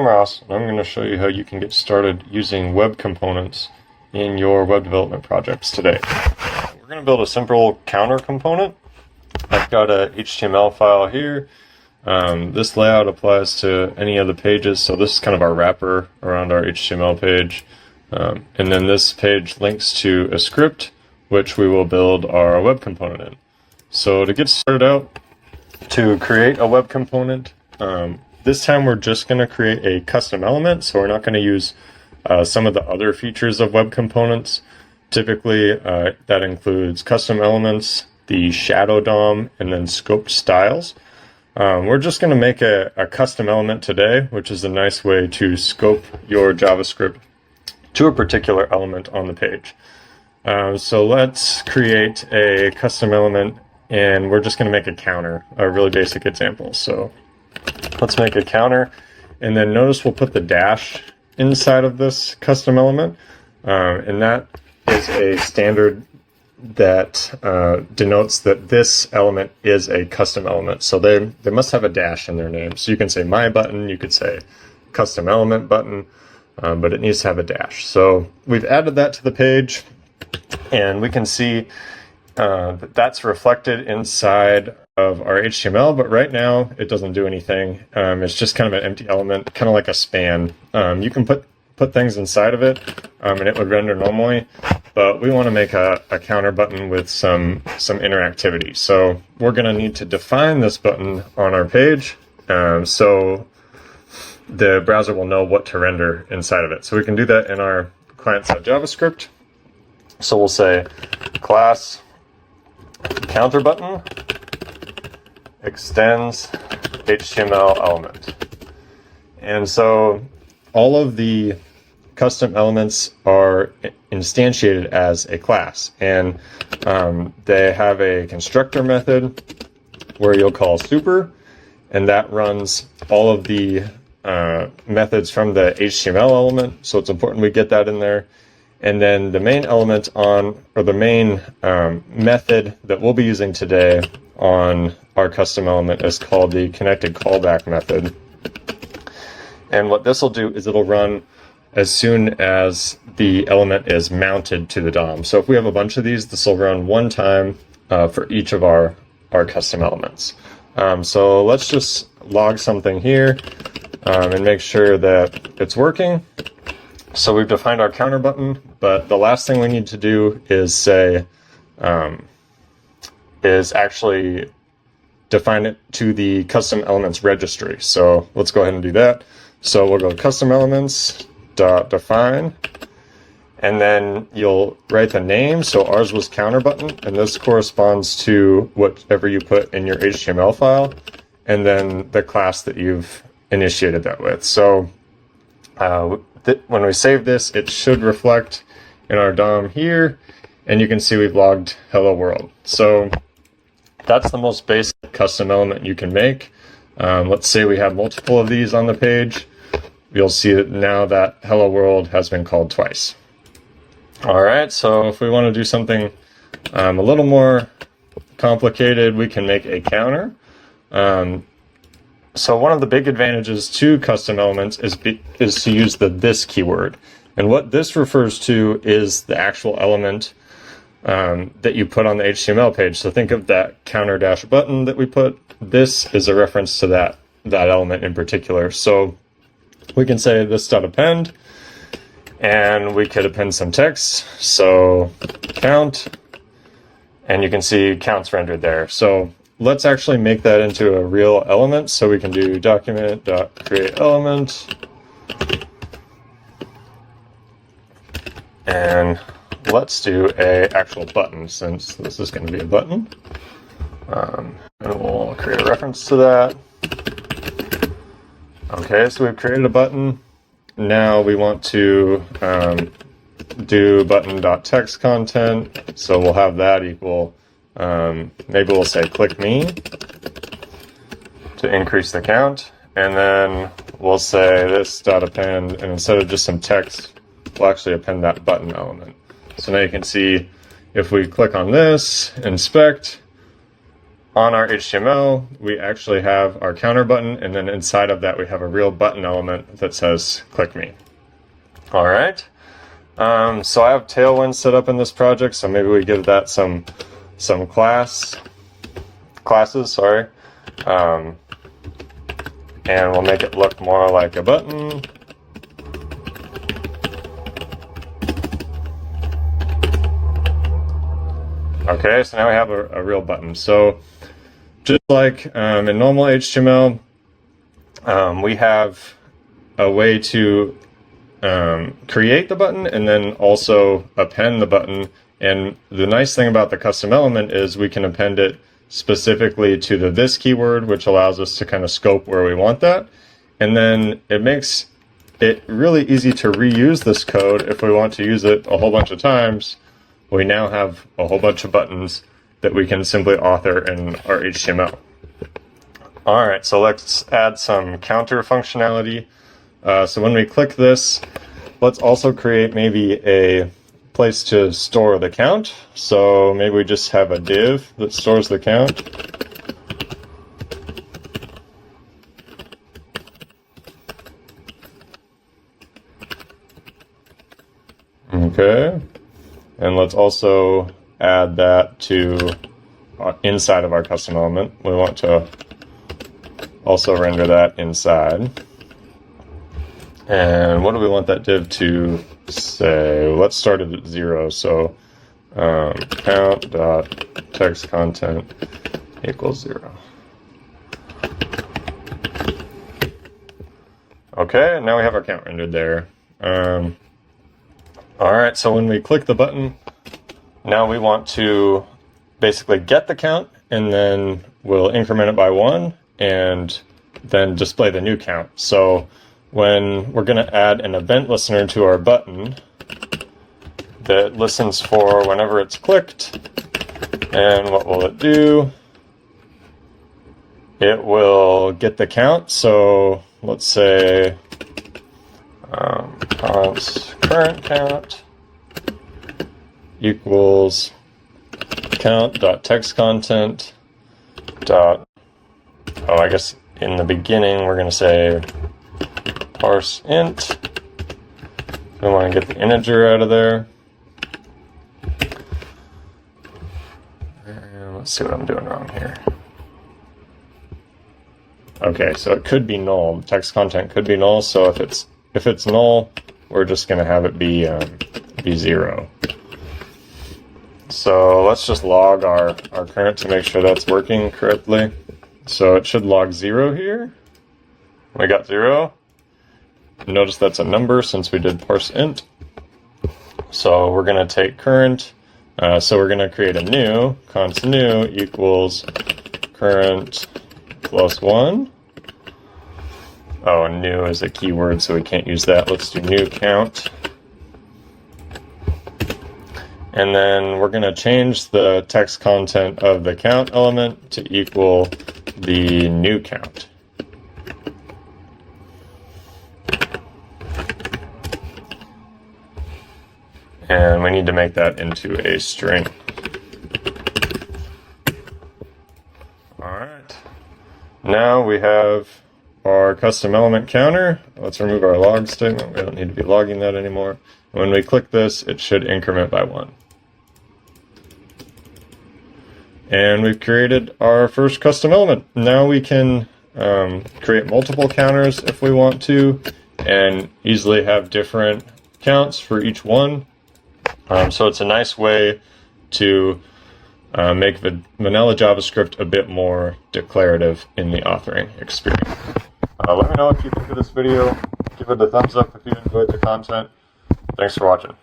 I'm Ross, and I'm going to show you how you can get started using web components in your web development projects today. We're going to build a simple counter component. I've got a HTML file here. This layout applies to any of the pages, so this is kind of our wrapper around our HTML page. And then this page links to a script, which we will build our web component in. So to get started out, to create a web component, this time we're just going to create a custom element, so we're not going to use some of the other features of web components. Typically, that includes custom elements, the shadow DOM, and then scoped styles. We're just going to make a custom element today, which is a nice way to scope your JavaScript to a particular element on the page. So let's create a custom element, and we're just going to make a counter, a really basic example. So let's make a counter, and then notice we'll put the dash inside of this custom element, and that is a standard that denotes that this element is a custom element. So they must have a dash in their name. So you can say my button, you could say custom element button, but it needs to have a dash. So we've added that to the page, and we can see that that's reflected inside of our HTML, but right now it doesn't do anything. It's just kind of an empty element, kind of like a span. You can put things inside of it, and it would render normally, but we want to make a counter button with some interactivity. So we're going to need to define this button on our page, so the browser will know what to render inside of it. So we can do that in our client-side JavaScript. So we'll say class counter button extends HTML element. And so all of the custom elements are instantiated as a class, and they have a constructor method where you'll call super, and that runs all of the methods from the HTML element. So it's important we get that in there. And then the main element the main method that we'll be using today on our custom element is called the connected callback method. And what this will do is it'll run as soon as the element is mounted to the DOM. So if we have a bunch of these, this will run one time for each of our custom elements. So let's just log something here and make sure that it's working. So we've defined our counter button, but the last thing we need to do is say, is actually define it to the custom elements registry. So let's go ahead and do that. So we'll go custom elements dot define, and then you'll write the name. So ours was counter button, and this corresponds to whatever you put in your HTML file, and then the class that you've initiated that with. So when we save this, it should reflect in our DOM here, and you can see we've logged hello world. So that's the most basic custom element you can make. Let's say we have multiple of these on the page. You'll see that now that hello world has been called twice. All right, so if we want to do something a little more complicated, we can make a counter. So one of the big advantages to custom elements is to use the this keyword. And what this refers to is the actual element that you put on the HTML page. So think of that counter dash button that we put. This is a reference to that element in particular. So we can say this.append, and we could append some text. So count, and you can see counts rendered there. So let's actually make that into a real element. So we can do document.createElement, and let's do a actual button, since this is going to be a button. And we'll create a reference to that. Okay, so we've created a button. Now we want to do button.textContent. So we'll have that equal, maybe we'll say click me to increase the count. And then we'll say this.append, and instead of just some text, we'll actually append that button element. So now you can see if we click on this, inspect, on our HTML, we actually have our counter button, and then inside of that we have a real button element that says click me. All right. So I have Tailwind set up in this project, so maybe we give that some classes, sorry. And we'll make it look more like a button. Okay, so now we have a real button. So just like in normal HTML, we have a way to create the button and then also append the button. And the nice thing about the custom element is we can append it specifically to the this keyword, which allows us to kind of scope where we want that. And then it makes it really easy to reuse this code if we want to use it a whole bunch of times. We now have a whole bunch of buttons that we can simply author in our HTML. All right, so let's add some counter functionality. So when we click this, let's also create maybe a place to store the count. So maybe we just have a div that stores the count. Okay. And let's also add that to inside of our custom element. We want to also render that inside. And what do we want that div to say? Let's start it at 0. So count.text content equals 0. Okay, and now we have our count rendered there. All right, so when we click the button, now we want to basically get the count, and then we'll increment it by 1 and then display the new count. So when we're going to add an event listener to our button that listens for whenever it's clicked, and what will it do? It will get the count. So let's say current count equals count.textcontent dot, I guess in the beginning we're going to say parse int. We want to get the integer out of there. And let's see what I'm doing wrong here. Okay, so it could be null. Text content could be null. So if it's null, we're just going to have it be 0. So let's just log our current to make sure that's working correctly. So it should log 0 here. We got 0. Notice that's a number since we did parse int. So we're going to take current. So we're going to create a new, const new equals current plus 1. Oh, and new is a keyword, so we can't use that. Let's do new count. And then we're going to change the text content of the count element to equal the new count. And we need to make that into a string. All right. Now we have our custom element counter. Let's remove our log statement. We don't need to be logging that anymore. When we click this, it should increment by 1. And we've created our first custom element. Now we can create multiple counters if we want to, and easily have different counts for each one. So it's a nice way to make vanilla JavaScript a bit more declarative in the authoring experience. Let me know what you think of this video. Give it a thumbs up if you enjoyed the content. Thanks for watching.